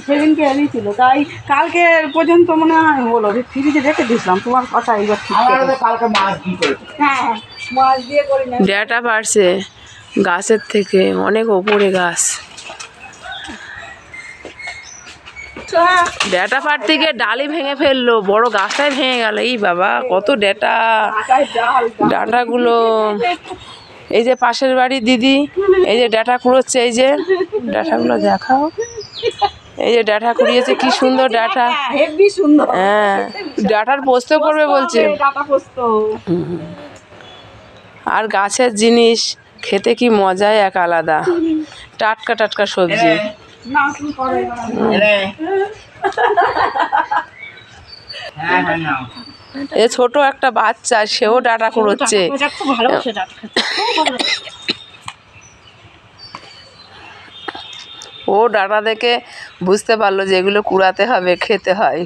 সেদিনকে এনেছিল, তাই কালকে পর্যন্ত মনে হয় হলো, ফ্রিজে রেখে দিয়েছিলাম। তোমার কথা এইবার ঠিক কালকে মাছ দিয়ে করেছি। হ্যাঁ মাছ দিয়ে করি না। ডেটা পারছে গাছের থেকে, অনেক ওপরে গাছ। ডেটা পাড়তে গিয়ে ডালি ভেঙে ফেললো, বড় গাছটাই ভেঙে গেল। এই বাবা কত ডেটা, ডাঁটাগুলো। এই যে পাশের বাড়ির দিদি, এই যে ডাঁটা কুড়োচ্ছে, এই যে ডাঁটাগুলো দেখাও। এই যে ডাঁটা কুড়িয়েছে, কি সুন্দর ডাঁটা, হেভি সুন্দর। হ্যাঁ ডাঁটার পোস্ত করবে বলছে। ডাঁটা পোস্ত। আর গাছের জিনিস খেতে কি মজাই এক আলাদা, টাটকা টাটকা সবজি। না তুমি করো এ ছোট একটা বাচ্চা, সেও ডাঁটা কুড়োচ্ছে। ও ডাঁটা দেখে বুঝতে পারলো যে এগুলো কুড়াতে হবে, খেতে হয়।